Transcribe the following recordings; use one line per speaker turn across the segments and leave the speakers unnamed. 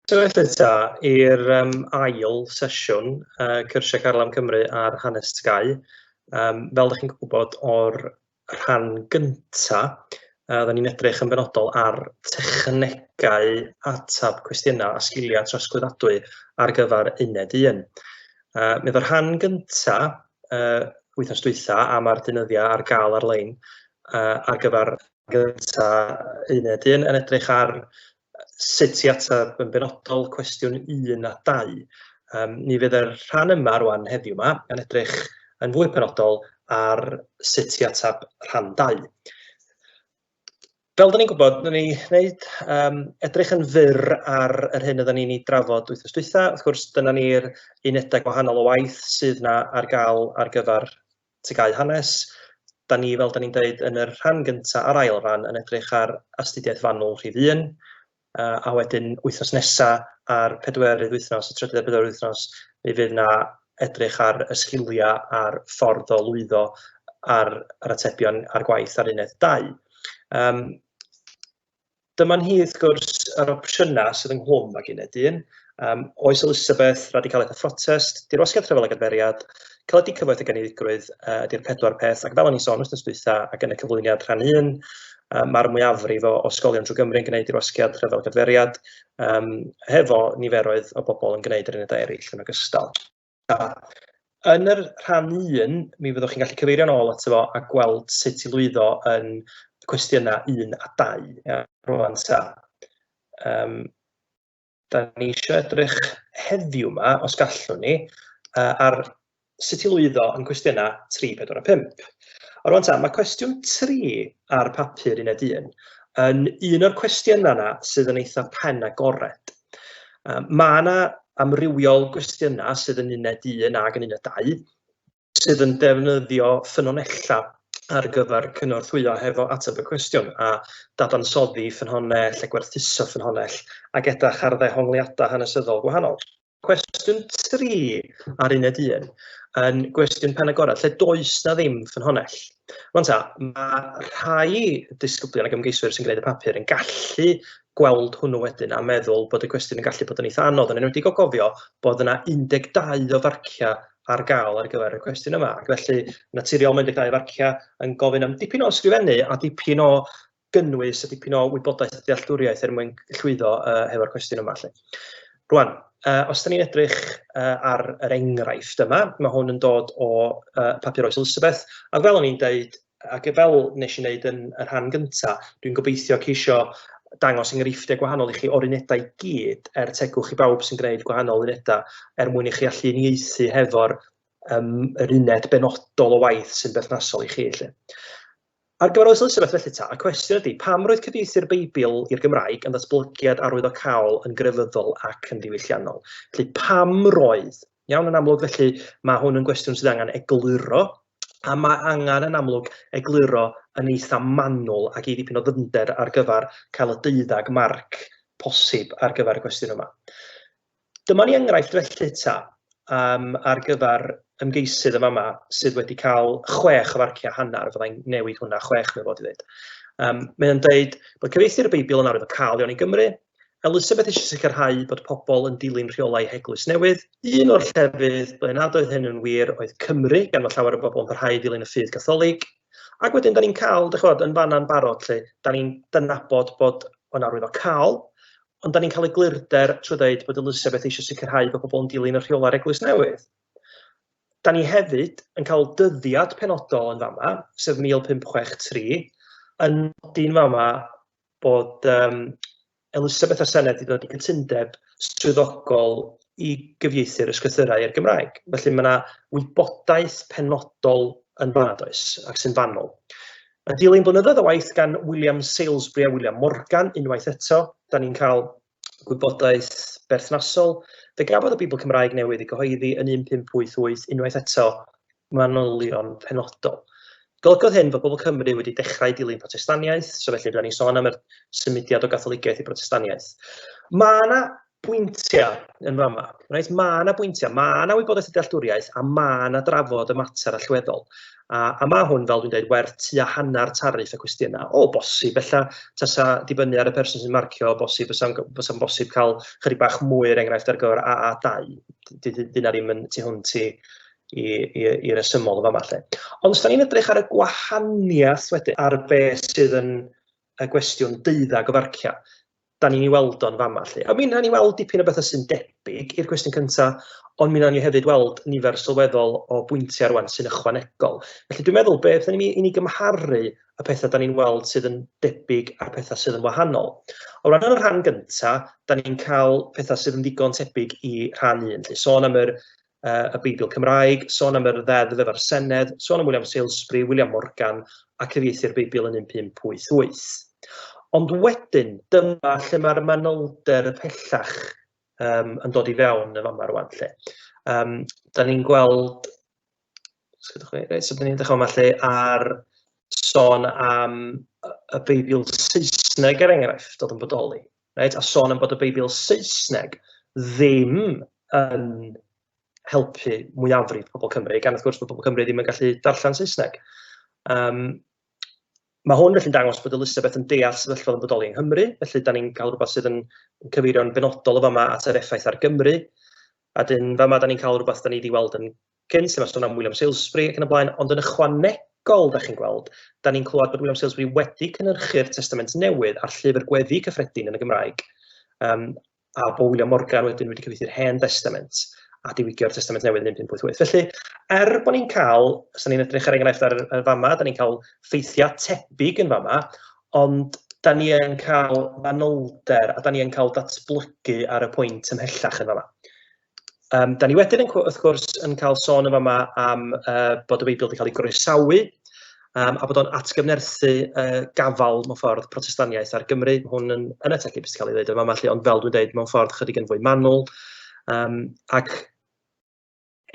Felly ta, i'r ail sesiwn cyrsiau Carlam Cymru ar hanes TGAU. Fel ydych chi'n gwybod o'r rhan gyntaf, oedden ni'n edrych yn benodol ar technegau atab cwestiynau a sgiliau trosglwyddiadwy ar gyfer uned 1. Mi oedd yr rhan gyntaf, wythnos dwytha, a mae'r deunyddiau ar gael ar-lein ar gyfer gyntaf uned 1 yn edrych ar sut i atab yn benodol cwestiwn 1 a 2. Ni fydd yr rhan yma rwan heddiw yma yn edrych yn fwy penodol ar sut i atab rhan 2. Fel da ni'n gwybod, da ni'n gwneud edrych yn fyr ar yr hyn oedden ni'n ei drafod wythnos dwytha. Wrth gwrs, dyna ni'r unedau gwahanol o waith sydd yna ar gael ar gyfer TGAU hanes. Da ni, fel da ni'n dweud, yn yr rhan gyntaf a'r ail rhan yn edrych ar astudiaeth fanwl rhif 1. A wedyn wythnos nesaf ar 4 wythnos, y 3 wythnos, mi fydd yna edrych ar y sgiliau a'r ffordd o lwyddo ar atebion ar gwaith ar uned 2. Dyma'n hi, wrth gwrs, yr opsiynau sydd ynghlwm ag uned 1. Oes Elizabeth, radicalaeth a phrotest, dirwasgiad rhyfel ag adferiad, celedi cyfoeth ag aniddigrwydd ydy'r 4 peth, ac fel o'n i'n sôn wythnos dwytha ac yn y cyflwyniad rhan 1, mae'r mwyafrif o ysgolion drwy Gymru yn gwneud dirwasgiad rhyfel ag adferiad, hefo niferoedd o bobl yn gwneud yr unedau eraill yn ogystal. Yn yr rhan 1, mi fyddwch chi'n gallu cyfeirio nôl ato fo a gweld sut i lwyddo yn cwestiynau 1 a 2. Rwan ta. Da ni eisiau edrych heddiw yma, os gallwn ni, ar sut i lwyddo yn cwestiynau 3, 4 a 5. Rwan ta, mae cwestiwn 3 ar papur uned 1 yn un o'r cwestiynau yna sydd yn eitha pen agored. Mae yna amrywiol cwestiynau sydd yn uned 1 ag yn uned 2 sydd yn defnyddio ffynonella ar gyfer cynorthwyo hefo ateb y cwestiwn a dadansoddi ffynhonnell a gwerthuso ffynhonnell ac edrych ar ddehongliadau hanesyddol gwahanol. Cwestiwn 3 ar uned 1 yn gwestiwn pen agored lle does na ddim ffynhonnell. Rwan ta, mae rhai disgyblion ac ymgeiswyr sy'n gwneud y papur yn gallu gweld hwnnw wedyn a meddwl bod y cwestiwn yn gallu bod yn eitha anodd, yn enwedig o gofio bod yna 12 o farciau ar gael ar gyfer y cwestiwn yma. Ac felly, naturiol mae 12 farciau yn gofyn am dipyn o ysgrifennu a dipyn o gynnwys a dipyn o wybodaeth a dealltwriaeth mwyn llwyddo hefo'r cwestiwn yma. Rwan, os da ni'n edrych ar yr enghraifft yma, mae hwn yn dod o papur oes Elizabeth, a fel o'n i'n dweud, ac fel nes i wneud yn y rhan gyntaf, dwi'n gobeithio ceisio dangos enghreifftiau gwahanol i chi o'r unedau gyd tegwch i bawb sy'n gwneud gwahanol unedau mwyn i chi allu uniaethu hefo'r yr uned benodol o waith sy'n berthnasol i chi. Ar gyfer oes Elizabeth felly ta, y cwestiwn ydy, pam roedd cyfieithu'r Beibl i'r Gymraeg yn ddatblygiad arwyddocaol yn grefyddol ac yn ddiwylliannol? Felly pam roedd? Iawn, yn amlwg felly mae hwn yn gwestiwn sydd angen egluro, a mae angen yn amlwg egluro yn eitha manwl ac i ddipyn o ddyfnder ar gyfer cael y 12 marc posib ar gyfer y cwestiwn yma. Dyma ni enghraifft felly ta ar gyfer ymgeisydd yma sydd wedi cael 6 o farciau hanner, fyddai'n newid hwnna 6 mewn fod i ddweud. Mae'n dweud bod cyfieithu'r Beibl yn arwyddocaol iawn i Gymru, Elizabeth eisiau sicrhau bod pobl yn dilyn rheolau Eglwys Newydd. Un o'r llefydd ble nad oedd hyn yn wir oedd Cymru, gan fod llawer o bobl yn parhau dilyn y ffydd Catholig. Ac wedyn, da ni'n cael, yn fanna'n barod, lle, da ni'n dynabod bod o'n arwyddocaol, ond da ni'n cael eglurder trwy ddeud bod Elizabeth eisiau sicrhau bod pobl yn dilyn y rheolau'r Eglwys Newydd. Da ni hefyd yn cael dyddiad penodol yn fama, sef 1563, yn nodi'n fama bod Elizabeth a Senedd wedi dod i gytundeb swyddogol i gyfieithu'r ysgrythurau i'r Gymraeg. Felly mae yna wybodaeth penodol yn fan'na does, ac sy'n fanwl. Mae dilyn blynyddoedd o waith gan William Salisbury a William Morgan unwaith eto. Da ni'n cael gwybodaeth berthnasol. Fe gafodd y Bibl Cymraeg newydd i gyhoeddi yn 1588 unwaith eto manylion penodol. Golygodd hyn fod pobl Cymru wedi dechrau dilyn protestaniaeth, so felly rydyn ni'n sôn am y symudiad o gatholigaeth i protestaniaeth. Mae yna bwyntiau yn fama. Right? Mae yna bwyntiau, mae yna wybodaeth y dealltwriaeth, a mae yna drafod y mater allweddol. A mae hwn, fel dwi'n dweud, werth tua hanner tarif y cwestiynau. O bosib, ella tasa dibynnu ar y person sy'n marcio, bosib, bysa'n bosib cael chydig bach mwy enghraifft ar gyfer AA2. Dyna ddim yn tu hwnt i resymol o fama lle. Ond os da ni'n edrych ar y gwahaniaeth wedyn, ar beth sydd yn y gwestiwn 12 o farcia, da ni'n ei weld o'n fama lle. A mi wnawn ni weld dipyn o bethau sy'n debyg i'r cwestiwn cyntaf, ond mi wnawn ni hefyd weld nifer sylweddol o bwyntiau rwan sy'n ychwanegol. Felly dwi'n meddwl beth ni'n i ni gymharu y pethau da ni'n weld sydd yn debyg a'r pethau sydd yn wahanol. O ran yn y rhan gyntaf, da ni'n cael pethau sydd yn ddigon tebyg i rhan 1. Felly sôn am y Beibl Cymraeg, sôn am yr ddeddf efo'r Senedd, sôn am William Salisbury, William Morgan, a cyfieithu'r Beibl yn 1588. Ond wedyn, dyma lle mae'r manylder y pellach yn dod i fewn y fama rwan lle. Da ni'n gweld, so da ni'n dechrau yma lle ar sôn am y Beibl Saesneg er enghraifft dod yn bodoli. Right? A sôn am bod y Beibl Saesneg ddim yn helpu mwyafrif pobl Cymru, gan wrth gwrs bod pobl Cymru ddim yn gallu darllen Saesneg. Mae hwn felly'n dangos bod Elizabeth yn deall sefyllfa yn bodoli yng Nghymru, felly da ni'n cael rhywbeth sydd yn cyfeirio'n benodol o fama at yr effaith ar Gymru. A dyn fama da ni'n cael rhywbeth da ni wedi weld yn cynt, lle mae sôn am William Salisbury ac yn y blaen, ond yn ychwanegol, da chi'n gweld, da ni'n clywed bod William Salisbury wedi cynhyrchu'r Testament Newydd a'r llyfr Gweddi Cyffredin yn y Gymraeg, a bod William Morgan wedyn wedi cyfieithu'r Hen Testament a diwygio'r Testament Newydd yn 1588. Felly, bod ni'n cael, os da ni'n edrych ar enghraifft ar fama, da ni'n cael ffeithiau tebyg yn fama, ond da ni'n cael manylder a da ni'n cael datblygu ar y pwynt ymhellach yn fama. Da ni wedyn, wrth gwrs, yn cael sôn yn fama am bod y Beibl wedi cael ei groesawu, a bod o'n atgyfnerthu gafal mewn ffordd protestaniaeth ar Gymru. Hwn yn y tegu beth sy'n cael ei ddweud yn fama, ond fel dwi'n dweud, mewn ffordd chydig yn fwy manwl. Ac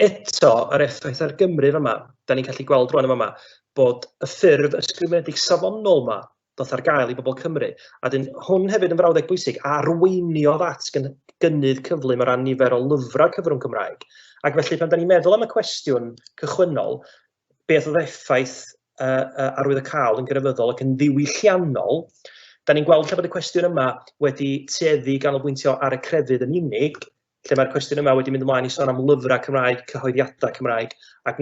eto, yr effaith ar Gymru fama, da ni'n gallu gweld rwan yma bod y ffurf ysgrifenedig safonol yma doth ar gael i bobl Cymru. A dyn hwn hefyd yn frawddeg bwysig a arweiniodd at gynnydd cyflym o ran nifer o lyfrau cyfrwng Cymraeg. Ac felly, pan da ni'n meddwl am y cwestiwn cychwynnol, beth oedd effaith arwydd y cael yn grefyddol ac yn ddiwylliannol, da ni'n gweld lle bod y cwestiwn yma wedi tueddu ganolbwyntio ar y crefydd yn unig, lle mae'r cwestiwn yma wedi mynd ymlaen i sôn am lyfrau Cymraeg, cyhoeddiadau Cymraeg, ac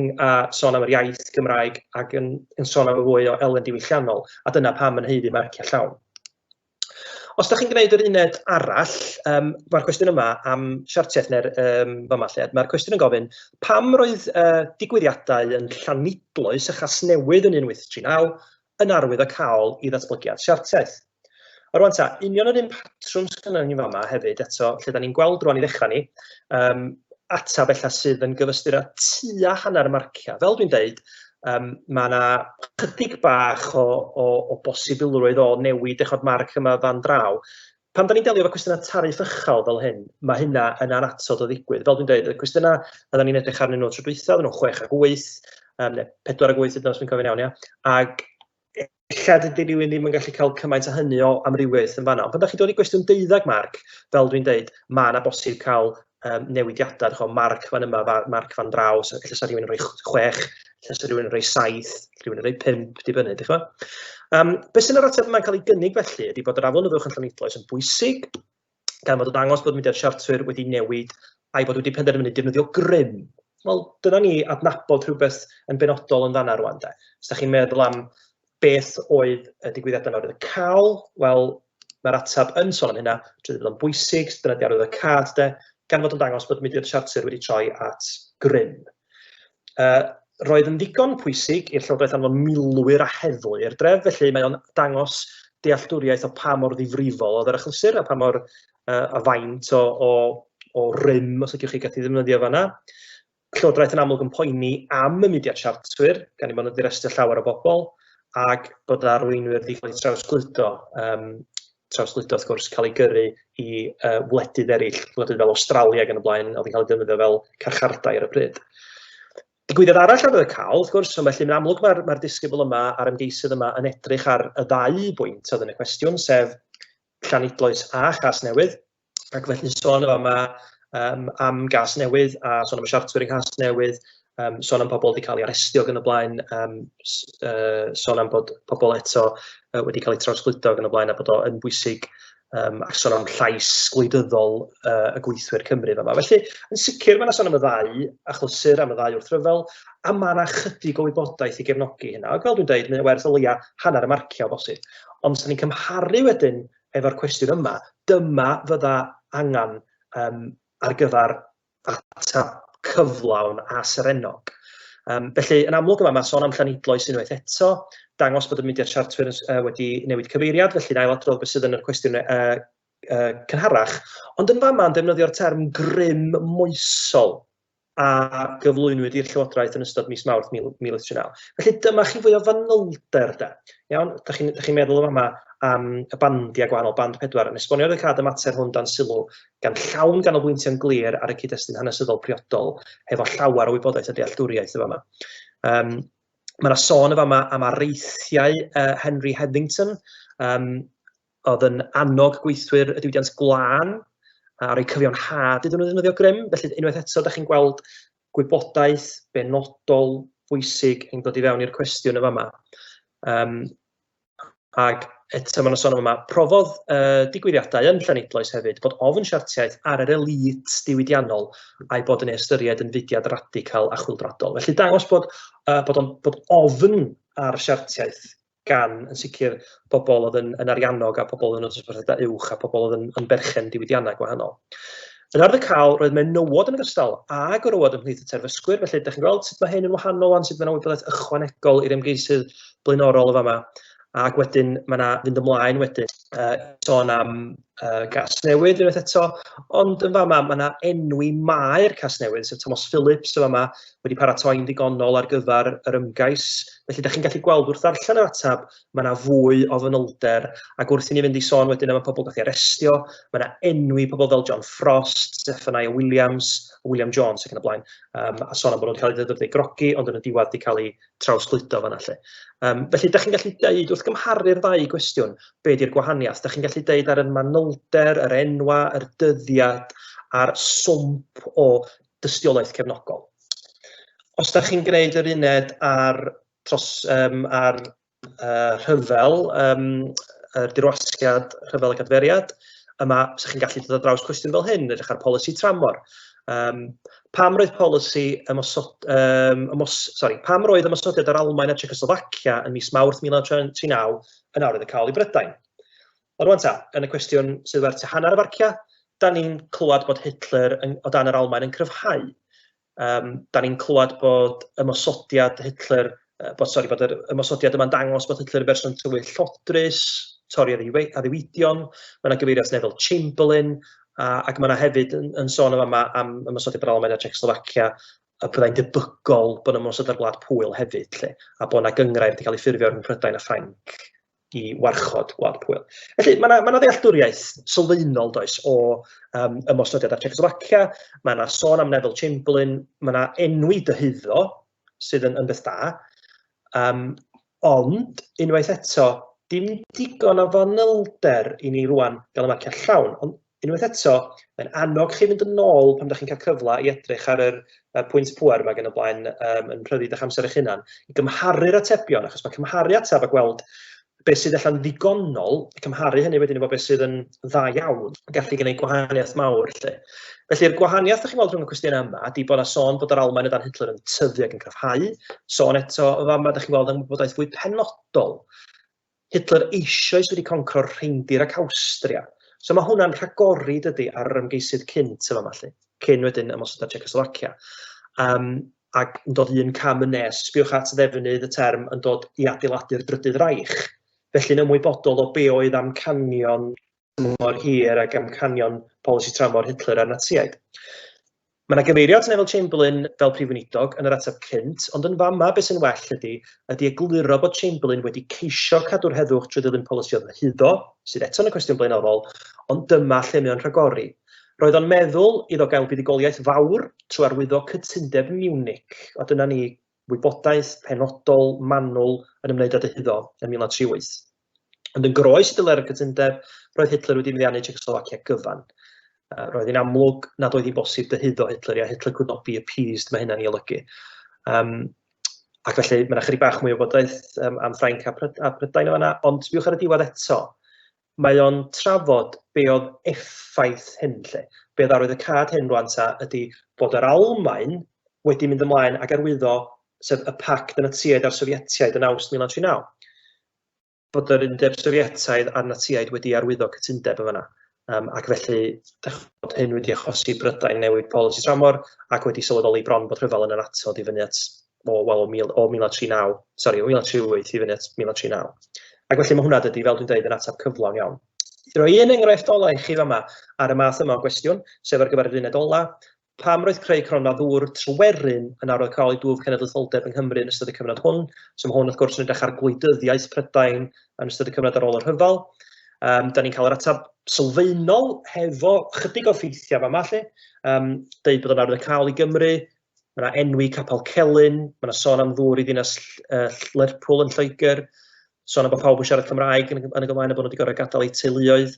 sôn am yr iaith Gymraeg, ac yn sôn am y fwy o elen diwylliannol, a dyna pam yn heiddi marciau llawn. Os da chi'n gwneud yr uned arall, mae'r cwestiwn yma am siartiaeth neu'r fama lle, mae'r cwestiwn yn gofyn, pam roedd digwyddiadau yn Llanidloes a Chasnewydd yn 1839 yn arwydd o cael i ddatblygiad siartiaeth? A rwan ta, union yr un patrwm sy'n ni fama hefyd, eto, lle da ni'n gweld rwan i ddechrau ni, atab ella sydd yn gyfystyr â tua hanner marcia. Fel dwi'n deud, mae yna chydig bach o bosibilrwydd o newid eich o'r marc yma fan draw. Pan da ni'n delio efo cwestiynau tarif uchel fel hyn, mae hynna yn anatod o ddigwydd. Fel dwi'n deud, y cwestiynau a da ni'n edrych arnyn nhw tro dwytha, nhw'n 6 a 8, neu 4 a 8, os dwi'n cofio'n iawn, ia. Ac ella dydy rhywun ddim yn gallu cael cymaint a hynny o amrywiaeth yn fanno. Ond pan da chi dod i gwestiwn 12 marc, fel dwi'n deud, mae yna bosib cael newidiadau, marc fan yma, marc fan draw, so lle sa rhywun yn rhoi 6, lle sa rhywun yn rhoi 7, rhywun yn rhoi 5, dibynnu, di'ch chi'mo? Beth sy'n yr ateb yma'n cael ei gynnig felly, ydy bod yr aflonyddwch yn Llanidloes yn bwysig, gan fod yn dangos bod mudiad siartwyr wedi newid a'i bod wedi penderfynu defnyddio grym. Wel, dyna ni adnabod rhywbeth yn benodol yn fanna rwan, de. Os da chi'n meddwl am beth oedd y digwyddiadau nawr oedd y cael, wel, mae'r atab yn sôn am hynna, drwy ddweud yn bwysig, dyna di arwydd y cad, de, gan fod yn dangos bod mudiad siartwyr wedi troi at grym. Roedd yn ddigon pwysig i'r Llywodraeth anfon milwyr a heddlu i'r dref, felly mae o'n dangos dealltwriaeth o pa mor ddifrifol oedd yr achlysur a pa mor faint o rym, os ydych chi gallu ddefnyddio fanna. Llywodraeth yn amlwg yn poeni am y mudiad siartwyr, gan i bod yn direstio llawer o bobl, ac bod arweinwyr wedi cael eu trawsgludo wrth gwrs cael ei gyrru i wledydd eraill, wledydd fel Australia gan y blaen, oedd yn cael ei defnyddio fel carchardai ar y pryd. Digwyddiad arall ar y cael, wrth gwrs, ond felly yn amlwg mae'r disgybl yma a'r ymgeisydd yma yn edrych ar y 2 bwynt oedd yn y cwestiwn, sef Llanidloes a Chasnewydd. Ac felly sôn yma am gas newydd, a sôn am y siartwyr yng nghas newydd, sôn am pobl wedi cael ei arestio ac yn y blaen, sôn am bod pobl eto wedi cael ei trawsgludo ac yn y blaen, a bod o yn bwysig, ac sôn am llais gwleidyddol y gweithwyr Cymru yma. Felly, yn sicr, mae yna sôn am y ddau achlysur, am y ddau wrthryfel, a mae yna chydig o wybodaeth i gefnogi hynna. Ac fel dwi'n dweud, mae'n werth o leia hanner y marcio o bosib. Ond os ni'n cymharu wedyn efo'r cwestiwn yma, dyma fydda angen ar gyfer atab cyflawn a serenog. Felly, yn amlwg yma, mae sôn am llanidloes unwaith eto, dangos bod y mudiad siartwyr wedi newid cyfeiriad, felly na ailadrodd beth sydd yn y cwestiwn cynharach, ond yn fama yn defnyddio'r term grym moesol a gyflwynwyd i'r Llywodraeth yn ystod mis Mawrth 1939. Felly dyma chi fwy o fanylder, da. Iawn, da chi'n meddwl yma am y bandiau gwahanol, band 4, yn esbonio'r ddecad y mater hwn dan sylw gan llawn ganolbwyntio'n glir ar y cyd-destun hanesyddol priodol efo llawer o wybodaeth a dealltwriaeth y fama. Mae yna sôn y fama am areithiau Henry Headington, oedd yn annog gweithwyr y diwydiant gwlân, a rhoi cyfiawnhad iddyn nhw ddefnyddio grym. Felly, unwaith eto, da chi'n gweld gwybodaeth benodol bwysig yn dod i fewn i'r cwestiwn y fama. Ac eto mae'n sôn yma, profodd digwyddiadau yn Llanidloes hefyd bod ofn siartiaeth ar yr elit diwydiannol a'i bod yn ei ystyried yn fudiad radical a chwyldrodol. Felly dangos bod ofn ar siartiaeth gan, yn sicr, pobl oedd yn ariannog a pobl oedd yn ysbrydda uwch a pobl oedd yn berchen diwydiannau gwahanol. Yn ardd y cael, roedd menywod yn ogystal a gorywod ymhlith y terfysgwyr, felly ydych chi'n gweld sut mae hyn yn wahanol an sut mae yna wybodaeth ychwanegol i'r ymgeisydd blaenorol y fama. Ac wedyn, mae yna fynd ymlaen wedyn, sôn am gas newydd unwaith eto, ond yn fama, mae yna enwi maer cas newydd, sef Thomas Phillips y fama, wedi paratoi'n ddigonol ar gyfer yr ymgais. Felly, ydych chi'n gallu gweld wrth ddarllen yr atab, mae yna fwy o fanylder, ac wrth i ni fynd i sôn wedyn am y pobl gath ei arestio, mae yna enwi pobl fel John Frost, Zephaniah Williams, William Jones ac yn y blaen, a sôn am bod nhw wedi cael ei ddefnyddio grogi, ond yn y diwedd wedi cael ei trawsgludo fan'na lle. Felly, ydych chi'n gallu deud, wrth gymharu'r ddau gwestiwn, be di'r gwahaniaeth? Ydych chi'n gallu deud ar y manylder, yr enwa, yr dyddiad, a'r swmp o dystiolaeth cefnogol. Os ydych chi'n gwneud yr uned ar rhyfel, yr dirwasgiad rhyfel y cadferiad, yma, ydych chi'n gallu dod ar draws cwestiwn fel hyn, edrych ar polisi tramor. Pam roedd ymosodiad ar Almaen a Czechoslovacia yn mis Mawrth 1939 yn awr iddo cael ei Brydain? Ond rwan ta, yn y cwestiwn sydd werth hanner y farcia, da ni'n clywed bod Hitler o dan yr Almaen yn cryfhau. Da ni'n clywed bod ymosodiad Hitler, bod yr ymosodiad yma'n dangos bod Hitler yn berson tywyll llodrus, torri a ddiwydion, mae yna gyfeiriad Neville Chamberlain, ac mae yna hefyd yn sôn yma am ymosodiad ar Almaen a Czechoslovacia, a byddai'n debygol bod ymosodiad ar Gwlad Pwyl hefyd, a bod yna gyngrair wedi cael ei ffurfio rhwng Prydain a Ffrainc i warchod Gwlad Pwyl. Felly, mae yna ddealltwriaeth sylfaenol does o ymosodiad ar Czechoslovacia, mae yna sôn am Neville Chamberlain, mae yna enwi dyhyddo sydd yn beth da, ond unwaith eto, dim digon o fanylder i ni rwan gael y marciau llawn, ond unwaith eto, mae'n annog chi fynd yn ôl pan ydych chi'n cael cyfle i edrych ar yr pwynt pŵer yma gan y blaen yn pryddi eich amser eich hunan, i gymharu'r atebion, achos mae cymharu ateb a gweld beth sydd allan ddigonol, cymharu hynny wedyn efo beth sydd yn dda iawn, gallu gwneud gwahaniaeth mawr. Felly'r gwahaniaeth ydych chi'n gweld rhwng y cwestiwn yma, ydy bod yna sôn bod yr Almaen o dan Hitler yn tyfu ac yn cryfhau, sôn eto o fama ydych chi'n gweld yn wybodaeth fwy penodol. Hitler eisoes wedi concro'r Rheindir ac Awstria. So mae hwnna'n rhagori dydy ar yr ymgeisydd cynt y fama, cyn wedyn ymosodiad Czechoslovacia. Ac yn dod un cam yn nes, sbiwch at ddefnydd y term yn dod i adeiladu'r Drydydd Raich. Felly'n ymwybodol o be oedd amcanion mor hir ac amcanion polisi tramor Hitler a'r Natsiaid. Mae yna gyfeiriad Neville Chamberlain fel prif weinidog yn yr ateb cynt, ond yn fama beth sy'n well ydy egluro bod Chamberlain wedi ceisio cadw'r heddwch trwy ddilyn polisi oedd hyddo, sydd eto yn y cwestiwn blaenorol, ond dyma lle mae o'n rhagori. Roedd o'n meddwl iddo gael buddugoliaeth fawr trwy arwyddo cytundeb Munich, o dyna ni wybodaeth penodol manwl yn ymwneud â hyddo yn 1938. Ond yn groes i dyler y cytundeb, roedd Hitler wedi meddiannu Czechoslovacia gyfan. Roedd hi'n amlwg nad oedd hi'n bosib dyhyddo Hitler, a Hitler could not be appeased, mae hynna'n ei olygu. Ac felly, mae yna chydig bach mwy o wybodaeth am Ffrainc a Prydain o fanna, ond sbiwch ar y diwedd eto, mae o'n trafod be oedd effaith hyn lle. Be oedd arwydd y cad hyn rwan ta ydy bod yr Almaen wedi mynd ymlaen ac arwyddo, sef y pact y Natsiaid a'r Sofietiaid yn Awst 1939. Bod yr Undeb Sofietaidd a'r Natsiaid wedi arwyddo cytundeb yn fanna. Ac felly, bod hyn wedi achosi Brydain newid polisi tramor ac wedi sylweddoli bron bod rhyfel yn yr atod i fyny at o 1939, sori, o 1938 i fyny at 1939. Ac felly mae hwnna dydy, fel dwi'n dweud, yn ateb cyflawn iawn. I roi un enghraifft ola i chi fama ar y math yma o gwestiwn, sef ar gyfer yr uned ola, pam roedd creu cronfa ddŵr trweryn yn arwydd cael ei dwf cenedlaetholdeb yng Nghymru yn ystod y cyfnod hwn, so mae hwn wrth gwrs yn edrych ar gwleidyddiaeth Prydain yn ystod y cyfnod ar ôl yr rhyfel. Da ni'n cael yr ateb sylfaenol hefo chydig o ffeithiau fama lle, deud bod yn arwydd cael i Gymru, mae yna enwi Capel Celyn, mae yna sôn am ddŵr i ddinas Lerpwl yn Lloegr, sôn am bod pawb yn siarad Cymraeg yn y Gymraeg bod nhw wedi gorau gadael eu teuluoedd.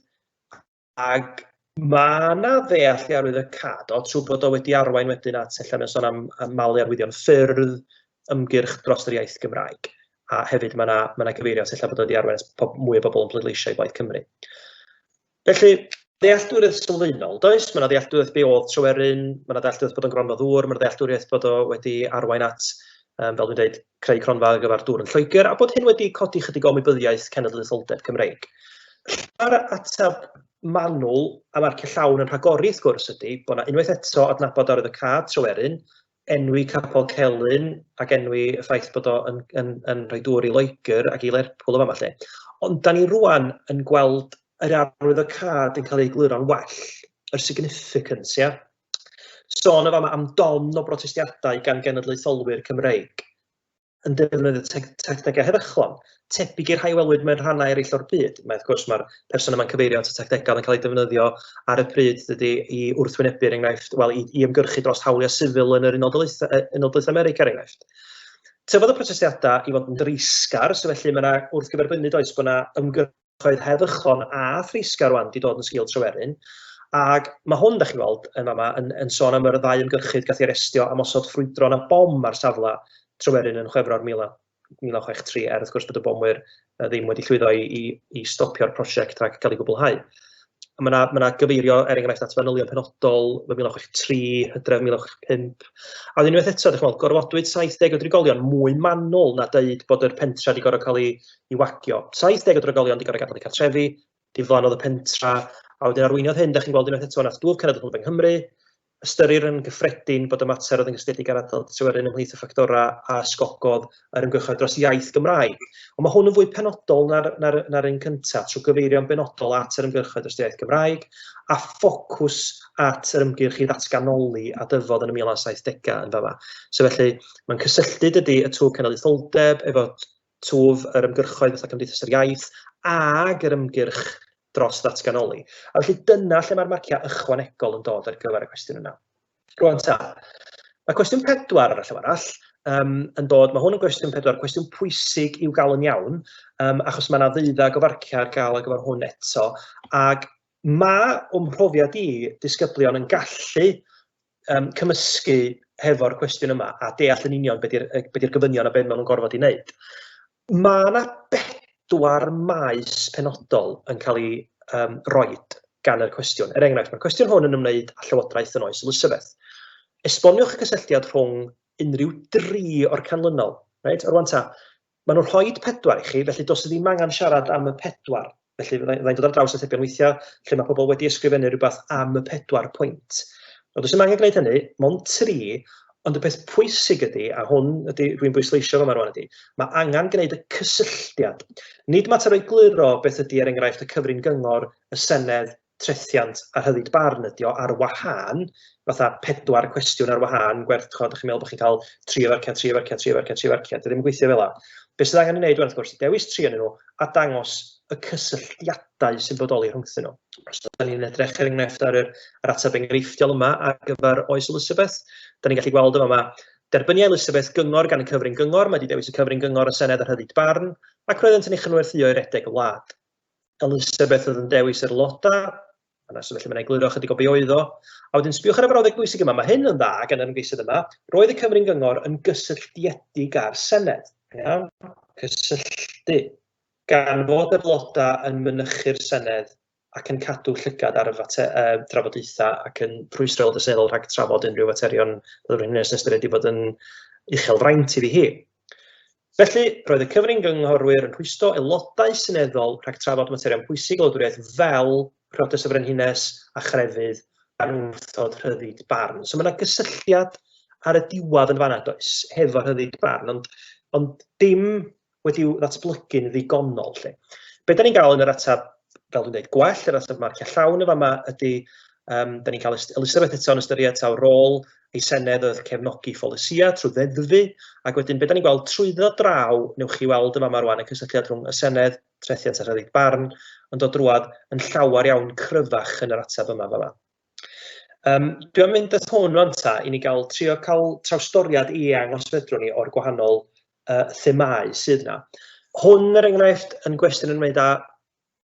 Ac mae yna ddeall i arwydd y cad o trwy bod o wedi arwain wedyn at ella mewn sôn am malu arwyddion ffyrdd, ymgyrch dros yr iaith Gymraeg. A hefyd mae yna gyfeirio at ella bod o wedi arwain mwy o bobl yn pleidleisio i Blaid Cymru. Felly, dealltwriaeth sylfaenol, does? Mae yna dealltwriaeth be oedd Tryweryn, mae yna dealltwriaeth bod o'n gronfa ddŵr, mae yna dealltwriaeth bod o wedi arwain at, fel dwi'n dweud, creu cronfa ar gyfer dŵr yn Lloegr, a bod hyn wedi codi chydig o ymwybyddiaeth cenedlaetholdeb Cymreig. Ar ateb manwl a marcio llawn yn rhagori wrth gwrs ydy, bod yna unwaith eto adnabod arwydd y cad Tryweryn, enwi Capel Celyn ac enwi y ffaith bod o yn rhoi dŵr i Loegr ac i Lerpwl o fama lle. Ond da ni rwan yn gweld yr arwydd y cad yn cael ei gluro'n well, yr significance, ia. Sôn o fama am don o brotestiadau gan genedlaetholwyr Cymreig yn defnyddio technegau heddychlon, tebyg i'r rhai welwyd mewn rhannau eraill o'r byd. Mae, wrth gwrs, mae'r person yma'n cyfeirio at y technegau yn cael ei defnyddio ar y pryd dydy i wrthwynebu'r enghraifft, wel, i ymgyrchu dros hawliau sifil yn yr Unol Daleithiau America, er enghraifft. Tyfodd y protestiadau i fod yn drisgar, so felly mae yna wrth gyferbynnu does bod yna ymgyrchoedd heddychlon a thrisgar rwan wedi dod yn sgil Tryweryn, ac mae hwn, da chi'n gweld, yn sôn am yr ddau ymgyrchydd gath ei arestio am osod ffrwydron a bom ar safle Tryweryn yn Chwefror 1963, wrth gwrs bod y bomwyr ddim wedi llwyddo i stopio'r prosiect rhag cael ei gwblhau. Mae yna gyfeirio, er enghraifft, at fanylion penodol, 1963, Hydref 1965. A unwaith eto, gorfodwyd 70 o drigolion mwy manwl na deud bod yr pentra wedi gorfod cael ei wagio. 70 o drigolion wedi gorfod gadael eu cartrefi, diflannodd y pentra, a wedyn arweiniodd hyn, da chi'n gweld unwaith eto, nath dwf cenedlaetholwyr yng Nghymru, ystyrir yn gyffredin bod y mater oedd yn gysylltiedig ar adael Tryweryn ymhlith y ffactora a sgogodd yr ymgyrchoedd dros iaith Gymraeg. Ond mae hwn yn fwy penodol na'r un cyntaf, trwy gyfeirio yn benodol at yr ymgyrchoedd dros iaith Gymraeg a ffocws at yr ymgyrch i ddatganoli a dyfod yn y 1970au yn fama. So felly, mae'n cysylltu dydy y twf cenedlaetholdeb efo twf yr ymgyrchoedd fatha Cymdeithas yr Iaith ag yr ymgyrch dros ddatganoli. A felly dyna lle mae'r marciau ychwanegol yn dod ar gyfer y cwestiwn yna. Rwan ta, mae cwestiwn 4 ar y llaw arall yn dod, mae hwn yn cwestiwn 4, cwestiwn pwysig i'w gael yn iawn, achos mae yna ddeuddag o farciau ar gael ar gyfer hwn eto, ac mae o'm mhrofiad i disgyblion yn gallu cymysgu hefo'r cwestiwn yma a deall yn union be 'di'r gofynion a be maen nhw'n gorfod i wneud. Mae yna 4 maes penodol yn cael ei roed gan yr cwestiwn. Er enghraifft, mae'r cwestiwn hwn yn ymwneud â llywodraeth yn oes Elizabeth. Esboniwch y cysylltiad rhwng unrhyw 3 o'r canlynol. Right? Rwan ta, maen nhw'n rhoi 4 i chi, felly does ddim angen siarad am y 4. Felly fyddai'n dod ar draws atebion weithiau lle mae pobl wedi ysgrifennu rhywbeth am y 4 pwynt. Does ddim angen gwneud hynny, mond 3, ond y peth pwysig ydy, a hwn ydy rwy'n bwysleisio fo rwan ydy, mae angen gwneud y cysylltiad. Nid mater o'i gluro beth ydy er enghraifft y cyfrin gyngor, y Senedd, trethiant a rhyddid barn ydy o ar wahân, fatha 4 cwestiwn ar wahân, gwerth, ydych chi'n meddwl bod chi'n cael 3 farciad, 3 farciad, 3 farciad, 3 farciad, ddim yn gweithio fel la. Beth sydd angen i wneud, wrth gwrs, dewis 3 yn nhw a dangos y cysylltiadau sy'n bodoli rhwngthyn nhw. Os da ni'n edrych er enghraifft ar yr ateb enghreifftiol yma ar gyfer oes Elizabeth, da ni'n gallu gweld yma derbyniau Elizabeth gyngor gan y cyfrin gyngor, mae wedi dewis y cyfrin gyngor y Senedd a rhyddid barn, ac roeddent yn ei chynwerthu o'i redeg y wlad. Elizabeth oedd yn dewis yr loda, So felly mae'n egluro chydig o be oedd o. A wedyn sbiwch ar y brawddeg bwysig yma, mae hyn yn dda gan yr ymgeisydd yma. Roedd y Cymru'n gyngor yn gysylltiedig â'r Senedd. Cysylltu. Gan fod y blodau yn mynychu'r Senedd ac yn cadw llygad ar y drafodaethau ac yn rhwystrol seneddol rhag trafod unrhyw faterion byddwn ni'n ystyried i fod yn uchel fraint iddi hi. Felly, roedd y Cymru'n gynghorwyr yn rhwysto aelodau seneddol rhag trafod materion pwysig o wladwriaeth fel priodas y frenhines a chrefydd a wrthod rhyddid barn. So mae yna gysylltiad ar y diwadd yn fanna does, hefo rhyddid barn, ond dim wedi'w ddatblygu'n ddigonol. Be da ni'n gael yn yr ateb, fel dwi'n dweud, gwell, yr ateb marcio llawn y fama ydy, da ni'n cael Elisabeth eto yn ystyried taw rôl ei Senedd oedd cefnogi pholisia trwy ddeddfu, ac wedyn be da ni'n gweld trwyddo draw, newch chi weld yma rwan y cysylltiad rhwng y Senedd, trethiant a rhyddid barn, yn dod drwad yn llawer iawn cryfach yn yr ateb yma fama. Dwi'n mynd at hwn rwan ta i ni trio cael trawstoriad eang os fedrwn ni o'r gwahanol themau sydd yna. Hwn er enghraifft yn gwestiwn yn ymwneud â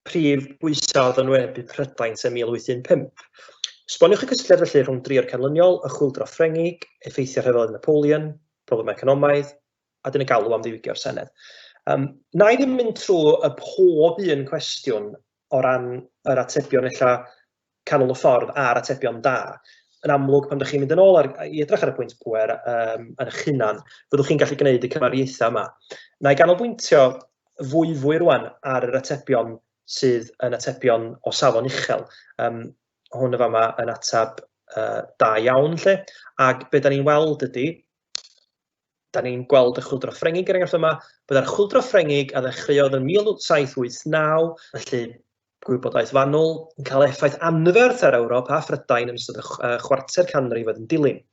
prif bwysau yn wynebu Prydain sef 1815. Sboniwch y cysylltiad felly rhwng drio'r canlyniol, y chwyldro Ffrengig, effeithiau rhyfeloedd Napoleon, problemau economaidd, a dyn y galw am ddiwygio'r Senedd. Na i ddim mynd trwy y pob un cwestiwn o ran yr atebion ella canol y ffordd a'r atebion da. Yn amlwg, pan ydych chi'n mynd yn ôl i edrych ar y pwynt pwer yn eich hunan, fyddwch chi'n gallu gwneud y cyfariaethau yma. Na i ganolbwyntio fwy rwan ar yr atebion sydd yn atebion o safon uchel. Hwn y fama yn atab da iawn lle, ac be da ni'n weld ydy, da ni'n gweld y chwyldro Ffrengig er enghraifft yma, byddai'r chwyldro Ffrengig a ddechreuodd yn 1789, felly gwybodaeth fanwl, yn cael effaith anferth ar Ewrop a Phrydain yn ystod y chwarter canrif oedd yn dilyn.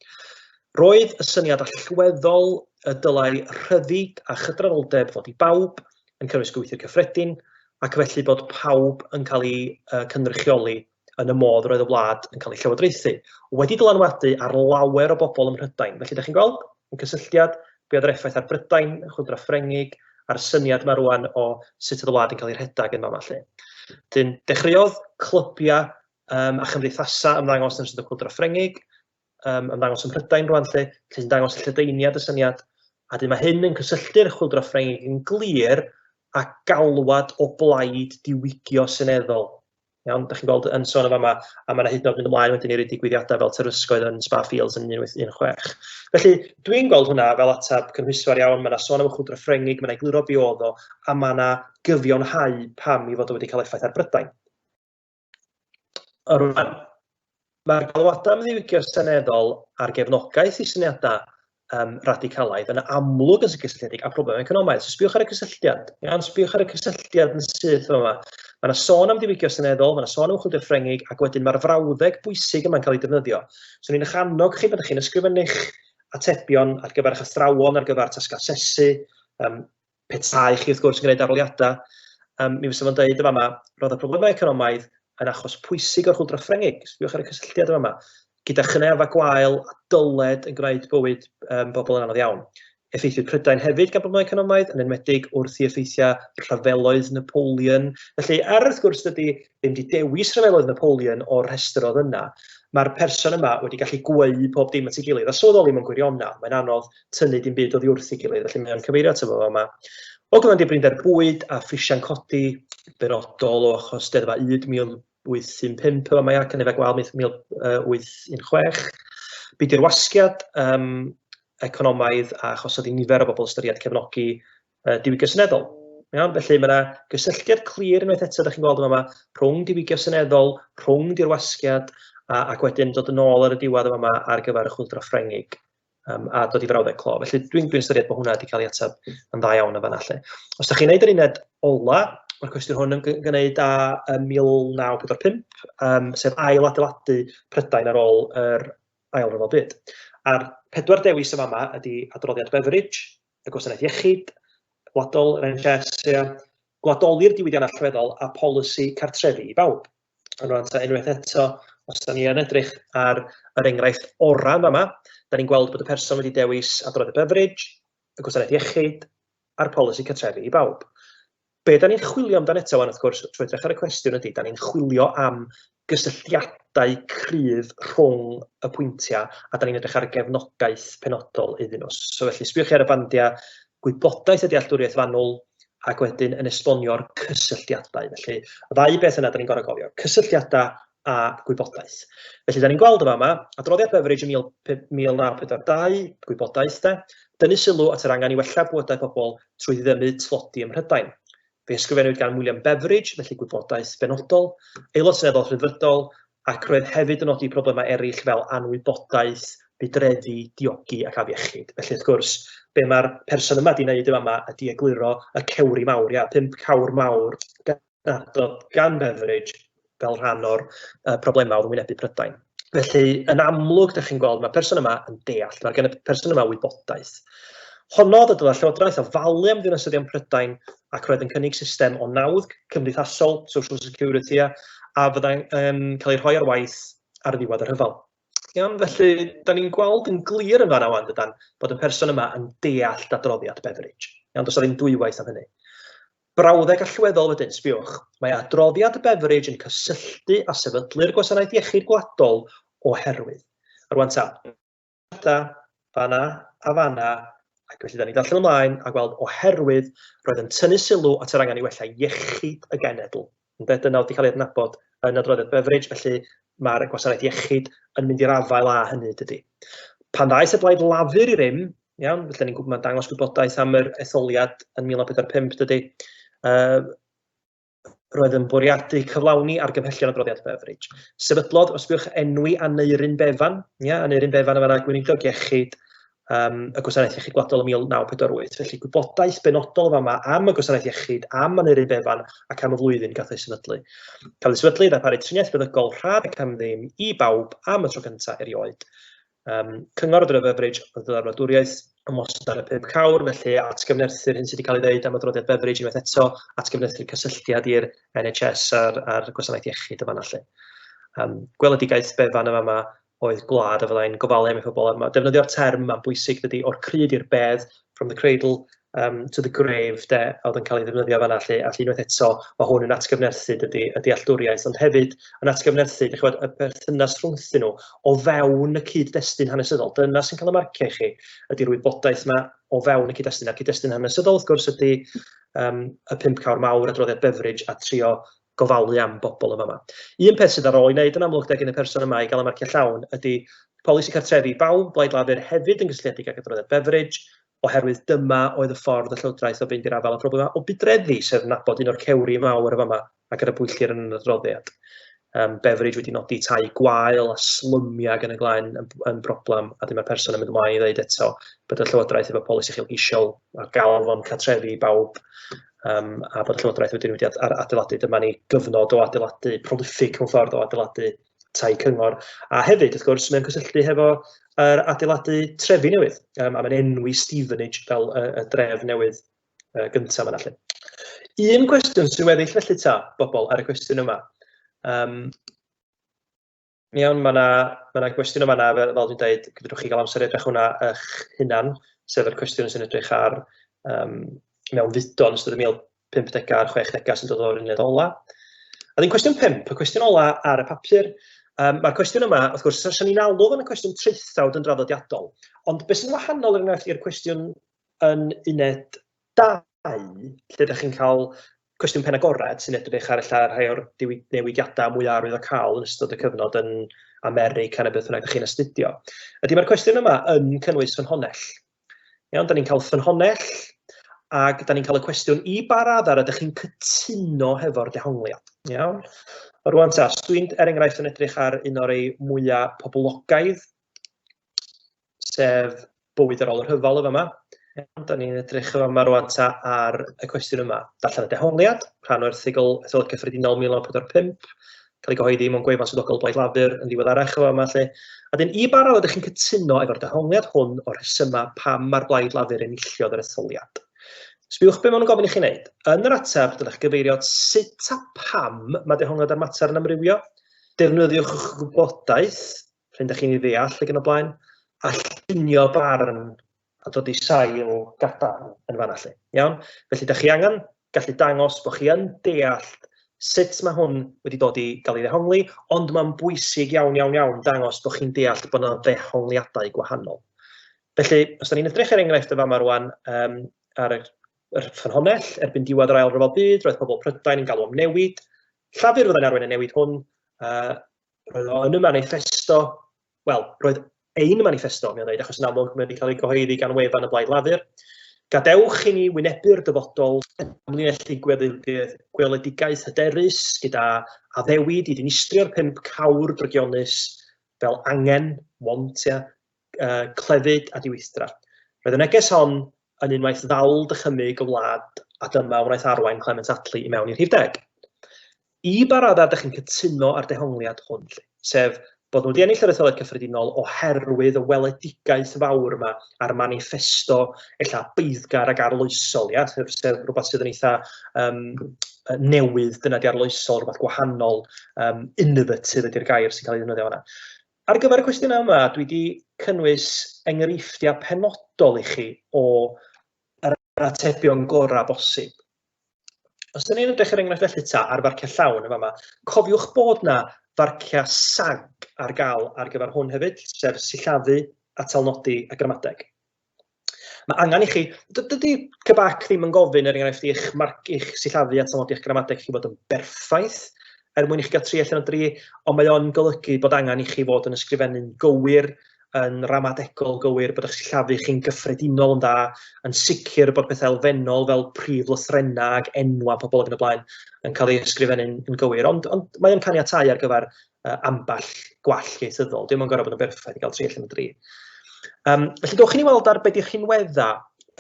Roedd y syniad allweddol y dylai rhyddid a chydraddoldeb fod i bawb yn cynnwys gweithwyr cyffredin, ac felly bod pawb yn cael ei cynrychioli yn y modd roedd y wlad yn cael ei llywodraethu. Wedi dylanwadu ar lawer o bobl ym Mhrydain. Felly, ydych chi'n gweld, yn cysylltiad, be oedd yr effaith ar Brydain, y chwyldro Ffrengig, a'r syniad yma rwan o sut oedd y wlad yn cael ei rhedag yn fama lle. Dyn, dechreuodd clybiau a chymdeithasau ymddangos yn ystod y chwyldro Ffrengig, ymddangos ym Mhrydain rwan lle, lle'n dangos y lledaeniad y syniad, a dyn mae hyn yn cysylltu'r chwyldro Ffrengig yn glir a galwad o blaid diwygio seneddol. Iawn, da chi'n gweld yn sôn o fama, a mae yna hyd yn oed mynd ymlaen wedyn i'r digwyddiadau fel terysgoedd yn Spa Fields yn 1816. Felly, dwi'n gweld hwnna fel atab cynhwysfawr iawn, mae yna sôn am y chwyldro Ffrengig, mae yna egluro be oedd o, a mae yna gyfiawnhau pam i fod o wedi cael effaith ar Brydain. Rwan, mae'r galwadau am ddiwygio seneddol a'r gefnogaeth i syniadau radicalaidd yn amlwg yn gysylltiedig â problemau economaidd. So sbiwch ar y cysylltiad. Sbiwch ar y cysylltiad yn sydd yma. Mae yna sôn am ddiwygio seneddol, mae yna sôn am chwyldro Ffrengig, ac wedyn mae'r frawddeg bwysig yma'n cael ei defnyddio. So ni'n eich annog chi bod chi'n ysgrifennu'ch atebion ar gyfer eich athrawon, ar gyfer tasgau asesu, petau chi wrth gwrs yn gwneud aroliadau. Mi fysa fo'n dweud yma, roedd y problemau economaidd yn achos pwysig o'r chwyldro Ffrengig. Sbiwch ar y cysylltiad yma. Gyda chynefa gwael a dyled yn gwneud bywyd bobl yn anodd iawn. Effeithiwyd Prydain hefyd gan problemau economaidd, yn enwedig wrth i effeithiau rhyfeloedd Napoleon. Felly, wrth gwrs dydy ddim wedi dewis rhyfeloedd Napoleon o'r rhestr oedd yna, mae'r person yma wedi gallu gweu pob dim at ei gilydd. A sylweddoli mewn gwirionedd, mae'n anodd tynnu dim byd oddi wrth ei gilydd, felly mae'n cyfeirio at efo yma. O gyfan difrinder bwyd a ffrisiau'n codi, benodol o achos deddfa 1815 yma ac yn efo gwael 1816. Byd i'r wasgiad economaidd a achosodd i nifer o bobl ystyried cefnogi diwygio seneddol. Felly mae yna gysylltiad clir unwaith eto, ydych chi'n gweld yma, rhwng diwygio seneddol, rhwng dirwasgiad, ac wedyn dod yn ôl ar y diwedd yma ar gyfer y chwyldro Ffrengig a dod i frawddeg clo. Felly dwi'n ystyried bod hwnna wedi cael ei atab yn dda iawn yn fan'na lle. Os ydych chi'n gwneud yr uned ola, mae'r cwestiwn hwn yn gwneud â 1945, sef ail adeiladu Prydain ar ôl yr ail ryfel byd. A'r 4 dewis yma ydy adroddiad Beveridge, y gwasanaeth iechyd, gwladol yr NHS, gwladoli'r diwydiannau allweddol a polisi cartrefi i bawb. Unwaith eto, os da ni yn edrych ar yr enghraifft oran yma, da ni'n gweld bod y person wedi dewis adroddiad Beveridge, y gwasanaeth iechyd, a'r polisi cartrefi i bawb. Be da ni'n chwilio amdan eto, wrth gwrs, trwy edrych ar y cwestiwn ydy, da ni'n chwilio am gysylltiadau cryf rhwng y pwyntiau a da ni'n edrych ar y gefnogaeth penodol iddyn nhw. So felly, sbiwch chi ar y bandiau gwybodaeth y dealltwriaeth fanwl ac wedyn yn esbonio'r cysylltiadau. Felly, y ddau beth yna da ni'n gorau gofio, cysylltiadau a gwybodaeth. Felly, da ni'n gweld yma, adroddiad Beveridge 1942, gwybodaeth de, dynnu sylw at yr angen i wella bwydaeth pobl trwy ddymu tlodi ym Mhrydain. Fe ysgrifennwyd gan William Beveridge, felly gwybodaeth benodol, aelod seneddol rhyddfrydol, ac roedd hefyd yn nodi problemau eraill fel anwybodaeth, budreddi, diogi ac afiechyd. Felly, wrth gwrs, be mae'r person yma wedi wneud yma ydy egluro y cewri mawr, 5 cawr mawr gan Beveridge fel rhan o'r problemau oedd yn wynebu Prydain. Felly, yn amlwg, ydych chi'n gweld, mae'r person yma yn deall, mae gen y person yma wybodaeth. Honnodd y dylai Llywodraeth ofalu am ddinasyddion Prydain ac roedd yn cynnig system o nawdd cymdeithasol, social security, a fyddai'n cael ei rhoi ar waith ar ddiwedd yr hyfal. Iawn, felly, da ni'n gweld yn glir yn fan'na wan dydan bod y person yma yn deall adroddiad Beveridge. Iawn, does 'na ddim dwywaith am hynny. Brawddeg allweddol wedyn, sbiwch, mae adroddiad Beveridge yn cysylltu a sefydlu'r gwasanaeth iechyd gwladol oherwydd. A rwan ta, fan'na a fan'na, ac felly da ni'n darllen ymlaen a gweld oherwydd roedd yn tynnu sylw at yr angen i wella iechyd y genedl. Dyna wedi cael ei adnabod yn adroddiad Beveridge, felly mae'r gwasanaeth iechyd yn mynd i'r afael a hynny dydy. Pan ddaeth y blaid lafur i rym, iawn, felly ni'n gwybod mae'n dangos gwybodaeth am yr etholiad yn 1945 dydy, roedd yn bwriadu cyflawni ar gymhellion adroddiad Beveridge. Sefydlodd, os bywch enwi Aneurin Befan, Aneurin Befan yma gweinidog iechyd, y gwasanaeth iechyd gwladol ym 1948. Felly gwybodaeth benodol yma am y gwasanaeth iechyd, am Aneurin Befan ac am y flwyddyn gath ei sefydlu. Cael ei sefydlu ddarparu triniaeth feddygol rhad ac am ddim i bawb am y tro cyntaf erioed. Cyngor o Dre Beveridge oedd yr wladwriaeth ymosod ar y 5 cawr, felly atgyfnerthu'r hyn sydd wedi cael ei ddeud am adroddiad Beveridge unwaith eto, atgyfnerthu'r cysylltiad i'r NHS a'r gwasanaeth iechyd yma lle. Gweledigaeth Befan yma oedd gwlad a fyddai'n gofalu am ei phobl yma. Defnyddio'r term ma'n bwysig dydy o'r cryd i'r bedd, from the cradle to the grave, oedd yn cael ei ddefnyddio fan'na lle, a unwaith eto, mae hwn yn atgyfnerthu dydy y dealltwriaeth, ond hefyd yn atgyfnerthu, y perthynas rhwngthyn nhw o fewn y cyd-destun hanesyddol. Dyna sy'n cael y marciau chi, ydy'r wybodaeth yma o fewn y cyd-destun. A'r cyd-destun hanesyddol, wrth gwrs, ydy y 5 cawr mawr adroddiad Beveridge a trio gofalu am bobl yma. Un peth sydd ar ôl i wneud yn amlwg gen y person yma i gael y marciau llawn ydy polisi cartrefi bawb, blaid lafur hefyd yn gysylltiedig ag adroddiad Beveridge, oherwydd dyma oedd y ffordd y Llywodraeth o fynd i'r afel y problemau o budreddi, sef nabod un o'r cewri mawr yma ac ar y bwyllir yn y adroddiad. Beveridge wedi nodi tai gwael a slymia gan y glaen yn broblem, a dyma'r person yn mynd ymlaen i ddeud eto bod y Llywodraeth efo polisi chylgisiol a gael fo'n cartrefi bawb, a bod y Llywodraeth wedi adeiladu dyma ni gyfnod o adeiladu prolific mewn ffordd o adeiladu tai cyngor. A hefyd, wrth gwrs, mae'n cysylltu hefo adeiladu trefi newydd, a mae'n enwi Stevenage fel y dref newydd gyntaf yna lle. Un cwestiwn sy'n weddill felly ta, bobl, ar y cwestiwn yma. Iawn, mae yna gwestiwn yma, fel dwi'n dweud, gydwch chi gael amser edrych hwnna eich hunan, sef yr cwestiwn sy'n edrych ar mewn fudon ystod y 1050 a'r 60 sy'n dod o'r uned ola. A ddim cwestiwn 5, y cwestiwn ola ar y papur. Mae'r cwestiwn yma, wrth gwrs, sy'n ni'n alw yn y cwestiwn traethawd yn draddodiadol, ond beth sy'n wahanol i'r cwestiwn yn uned 2, lle ydych chi'n cael cwestiwn pen agored sy'n edrych ar rhai o'r newidiadau mwyaf arwydd o cael yn ystod y cyfnod yn America neu beth bynnag ydych chi'n astudio. Ydy mae'r cwestiwn yma yn cynnwys ffynhonnell. Iawn, da ni'n cael ffynhonnell ac da ni'n cael y cwestiwn i ba raddau ydych chi'n cytuno hefo'r dehongliad. Iawn. O rwan ta, dwi'n enghraifft yn edrych ar un o'r ei mwyaf poblogaidd, sef bywyd ar ôl yr hyfal yma. Da ni'n edrych yma rwan ta ar y cwestiwn yma. Darllen y dehongliad, rhan o'r erthygl etholiad cyffredinol 1945, cael ei gyhoeddi mewn gwefan swyddogol Blaid Lafur yn ddiweddarach yma lle. A dyn i ba raddau ydych chi'n cytuno efo'r dehongliad hwn o'r rhesymau pam mae'r Blaid Lafur enilliodd yr etholiad. Sbiwch be maen nhw'n gofyn i chi wneud. Yn yr ateb, dylech gyfeirio sut a pam mae dehongliad ar mater yn amrywio. Defnyddiwch eich gwybodaeth, rhaid ydych chi'n ei ddeall ag yn y blaen, a llunio barn a dod i sail gadarn yn fanna lle. Iawn? Felly, ydych chi angen gallu dangos bod chi yn deall sut mae hwn wedi dod i gael ei ddehongli, ond mae'n bwysig iawn dangos bod chi'n deall bod yna ddehongliadau gwahanol. Felly, os da ni'n edrych enghraifft y fama rwan ar yr ffynhonnell, erbyn diwedd yr ail ryfel byd, roedd pobl Prydain yn galw am newid. Llafur fyddai'n arwain y newid hwn, roedd o yn y manifesto, wel, roedd ein manifesto, mi'n dweud, achos yn amlwg mae wedi cael ei gyhoeddi gan wefan y Blaid Lafur. Gadewch i ni wynebu'r dyfodol yn ymlinellu gweledigaeth hyderus gyda addewid i dinistrio'r 5 cawr drygionus fel angen, want, clefyd a diweithdra. Roedd y neges hon yn unwaith ddal dychymyg y wlad a dyma wnaeth arwain Clement Attlee i mewn i'r rhif 10. I ba raddau ydych chi'n cytuno ar dehongliad hwn, sef bod nhw wedi ennill yr etholiad cyffredinol oherwydd y weledigaeth fawr yma a'r manifesto ella beiddgar ag arloesol, sef rhywbeth sydd yn eitha newydd, dyna di arloesol, rhywbeth gwahanol, innovative ydy'r gair sy'n cael ei ddefnyddio hwnna. Ar gyfer y cwestiwn yma, dwi wedi cynnwys enghreifftiau penodol i chi o yr atebion gorau bosib. Os ydyn ni'n edrych ar enghraifft felly ta ar farciau llawn yma, cofiwch bod na farciau sag ar gael ar gyfer hwn hefyd, sef sillafu, atalnodi a gramadeg. Mae angen i chi, dydy cybac ddim yn gofyn er enghraifft i'ch sillafu, atalnodi a gramadeg chi fod yn berffaith, mwyn i chi gael 3 allan o 3, ond mae o'n golygu bod angen i chi fod yn ysgrifennu'n gywir, yn ramadegol gywir, bod eich sillafu chi'n gyffredinol yn dda, yn sicr bod pethau elfennol fel prif lythrena ag enwa pobl ac yn y blaen yn cael ei ysgrifennu'n gywir, ond mae o'n caniatáu ar gyfer amball gwall ieithyddol. Dim ond gorau bod yn berffaith i gael 3 allan o 3. Felly dowch i ni weld ar beth i'ch rhinwedda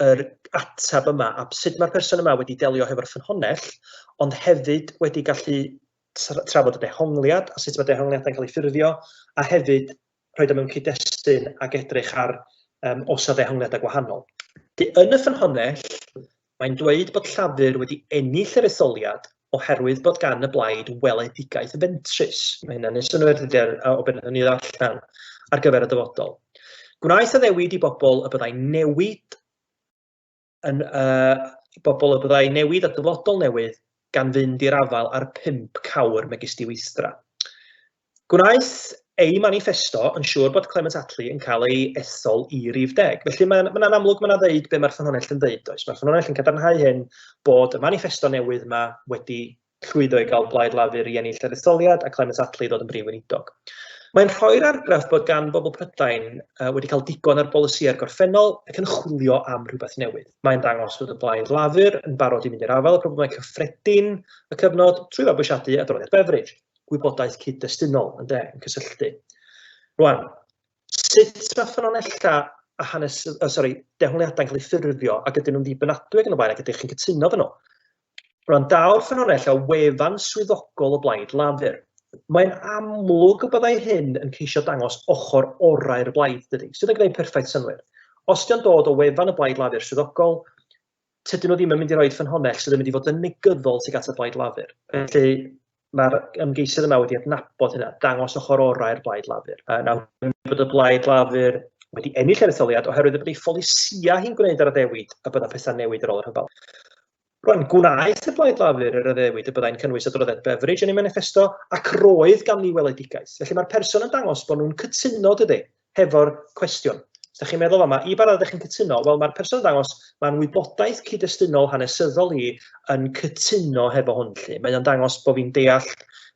yr atab yma a sut mae'r person yma wedi delio hefo'r ffynhonnell, ond hefyd wedi gallu trafod y dehongliad a sut mae dehongliadau'n cael ei ffurfio, a hefyd rhoid mewn cyd-destun ac edrych ar os o dehongliadau gwahanol. Yn y ffynhonnell, mae'n dweud bod Llafur wedi ennill yr etholiad oherwydd bod gan y blaid weledigaeth fentrus. Mae hynny'n synnwyr o beth ni ddarllen ar gyfer y dyfodol. Gwnaeth y ddewid i bobl y byddai newid a dyfodol newydd gan fynd i'r afal ar 5 cawr megis diweithdra. Gwnaeth ei manifesto yn siŵr bod Clement Attlee yn cael ei ethol i rhif 10. Felly mae'n amlwg mae'n dweud be mae'r ffynhonnell yn dweud. Mae'r ffynhonnell yn cadarnhau hyn bod y manifesto newydd yma wedi llwyddo i gael Blaid Lafur i ennill yr etholiad a Clement Attlee ddod yn brif weinidog. Mae'n rhoi'r argraff bod gan bobl Prydain wedi cael digon ar bolisïau'r gorffennol ac yn chwilio am rhywbeth newydd. Mae'n dangos bod y Blaid Lafur yn barod i mynd i'r afel, y problemau cyffredin y cyfnod trwy fabwysiadu adroddiad Beveridge, gwybodaeth cyd-destynol yn cysylltu. Rwan, sut mae ffynhonnella dehongliadau'n cael ei ffurfio ac ydyn nhw'n ddibynadwy ac yn y blaen ac ydych chi'n cytuno fy nhw? Rwan, daw'r ffynhonnell o wefan swyddogol y Blaid Lafur. Mae'n amlwg y byddai hyn yn ceisio dangos ochr orau'r blaid, dydy. Sydd yn gwneud perffaith synwyr. Os ydy'n dod o wefan y Blaid Lafur swyddogol, tydyn nhw ddim yn mynd i roi ffynhonnell sydd yn mynd i fod yn negyddol tuag at y Blaid Lafur. Felly mae'r ymgeisydd yma wedi adnabod hynna, dangos ochr orau'r Blaid Lafur. Nawr, bod y Blaid Lafur wedi ennill yr etholiad oherwydd bod ei pholisia hi'n gwneud ar y ddewid a byddai pethau'n newid ar ôl yr hyfal. Rwan, gwnaeth y Blaid Lafur yr addewid y byddai'n cynnwys adroddiad Beveridge yn ei manifesto ac roedd ganddi weledigaeth. Felly mae'r person yn dangos bod nhw'n cytuno dydy hefo'r cwestiwn. Os ydych chi'n meddwl yma, i barod ydych chi'n cytuno, wel mae'r person yn dangos mae'n wybodaeth cyd-destynol hanesyddol i yn cytuno hefo hwn. Mae'n dangos bod fi'n deall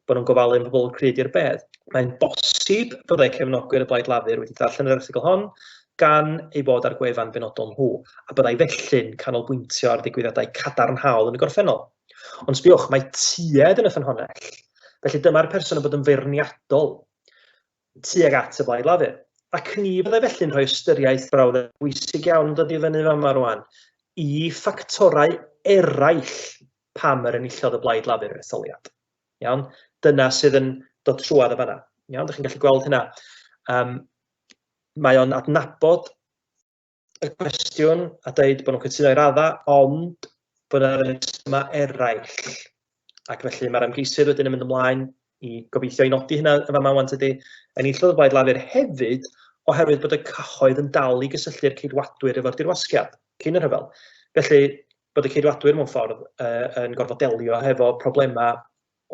bod nhw'n gofalu yn pobl cryd i'r bedd. Mae'n bosib byddai cefnogwyr y Blaid Lafur wedi darllen yr erthygl hon gan ei bod ar gwefan benodol nhw, a byddai felly'n canolbwyntio ar ddigwyddiadau cadarnhaol yn y gorffennol. Ond sbiwch, mae tuedd yn y ffynhonnell, felly dyma'r person yn bod yn feirniadol tuag at y Blaid Lafur. Ac ni byddai felly'n rhoi ystyriaeth brawddeg bwysig iawn dod i fyny fama rwan i ffactorau eraill pam yr enillodd y Blaid Lafur yr etholiad. Iawn? Dyna sydd yn dod trwad y fanna. Iawn? Dych chi'n gallu gweld hynna. Mae o'n adnabod y cwestiwn a dweud bod nhw'n cytuno i raddau, ond bod yna resymau eraill. Ac felly mae'r ymgeisydd wedyn yn mynd ymlaen i gobeithio i nodi hynna y fama wan tydi. Enillodd y Blaid Lafur hefyd oherwydd bod y cyhoedd yn dal i gysylltu'r ceidwadwyr efo'r dirwasgiad cyn yr hyfel. Felly bod y ceidwadwyr mewn ffordd yn gorfod delio hefo problemau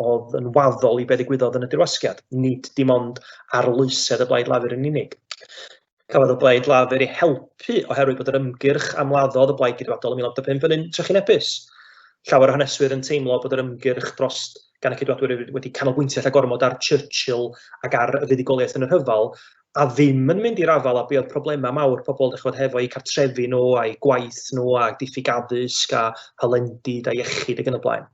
oedd yn waddol i be ddigwyddodd yn y dirwasgiad, nid dim ond arloesedd y blaid lafur yn unig. Cafodd y blaid lafur ei helpu oherwydd bod yr ymgyrch amladdodd y blaid geidwadol yn 1905 yn un trychinebus. Llawer o haneswyr yn teimlo bod yr ymgyrch dros gan y ceidwadwyr wedi canolbwyntio lle gormod ar Churchill ac ar y fuddugoliaeth yn yr Rhyfel, a ddim yn mynd i'r afal a be oedd problemau mawr pobl dechrau hefo eu cartrefi nhw a'i gwaith nhw a diffyg addysg a hylendid a iechyd ac yn y blaen.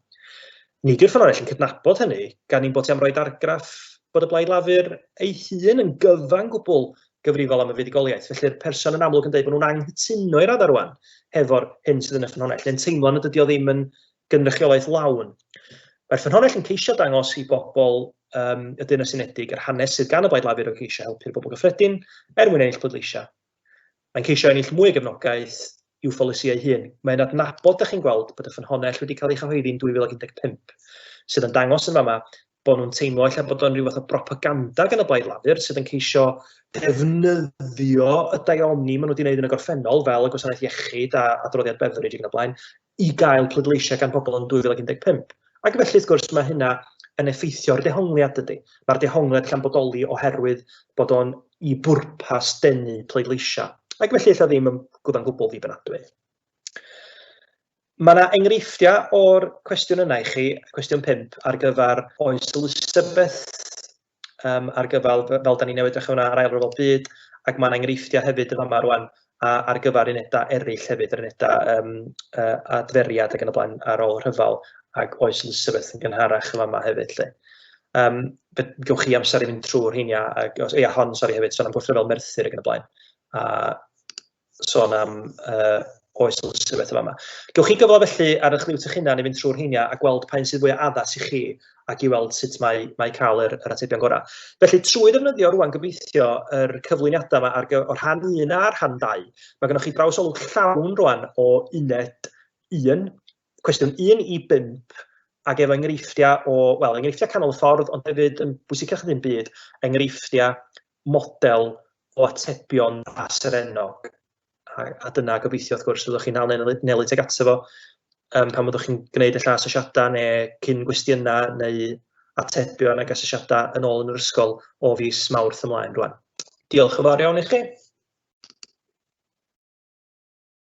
Nid yw'r ffynhonnell yn cydnabod hynny, gan ein bod ti am roed argraff bod y blaid lafur ei hun yn gyfan gwbl gyfrifol am y fuddugoliaeth. Felly'r person yn amlwg yn dweud bod nhw'n anghytuno i radda rwan hefo'r hyn sydd yn y ffynhonnell, yn teimlo nad ydi o ddim yn gynrychiolaeth lawn. Mae'r ffynhonnell yn ceisio dangos i bobl y Deyrnas Unedig yr hanes sydd gan y blaid lafur o ceisio helpu'r bobl gyffredin mwyn ennill pleidleisia. Mae'n ceisio ennill mwy o gefnogaeth i'w pholisïau hun. Mae'n adnabod, da chi'n gweld, bod y ffynhonnell wedi cael ei chyhoeddi'n 2015, sydd yn dangos yn fama bod nhw'n teimlo allan bod o'n rhyw fath o propaganda gan y blaid lafur sydd yn ceisio defnyddio y daioni maen nhw wedi gwneud yn y gorffennol fel y gwasanaeth iechyd a adroddiad Beveridge ac yn y blaen i gael pleidleisia gan pobl yn 2015. Ac felly, wrth gwrs, mae hynna yn effeithio'r dehongliad ydy. Mae'r dehongliad gan bodoli oherwydd bod o'n i bwrpas denu pleidleisia. Ac felly, illa ddim yn gwybod gwbl ddibynadwy. Mae yna enghreifftiau o'r cwestiwn yna i chi, cwestiwn 5, ar gyfer oes Elizabeth, ar gyfer, fel da ni newid drach hwnna, ar ail ryfel byd, ac mae yna enghreifftiau hefyd yn fama rwan, ar gyfer unedau eraill hefyd, yr unedau adferiad ac yn y blaen ar ôl rhyfel, ac oes Elizabeth yn gynharach yn fama hefyd. Gewch chi amser i fynd trwy'r heina, hon, sori hefyd, sôn am gwrthryfel Merthyr ac yn y blaen, a sôn am oes Elizabeth yn fama. Gewch chi gyfle felly ar eich liwt eich hunan i fynd trwy'r heina a gweld pa'n sydd fwy addas i chi ac i weld sut mae cael yr atebion gorau. Felly, trwy ddefnyddio rwan gobeithio yr cyflwyniadau yma o'r rhan 1 a'r rhan 2, mae gennych chi draws-olwg llawn rwan o uned 1, cwestiwn 1 i 5, ac efo enghreifftiau canol y ffordd, ond hefyd yn bwysicach yn ddim byd, enghreifftiau model o atebion a serennog. A dyna gobeithio, wrth gwrs, fyddwch chi'n hal nelu teg ato fo pan fyddwch chi'n gwneud y asesiadau neu cyn gwestiynau neu atebion ac asesiadau yn ôl yn yr ysgol o fis Mawrth ymlaen rwan. Diolch yn fawr iawn i chi.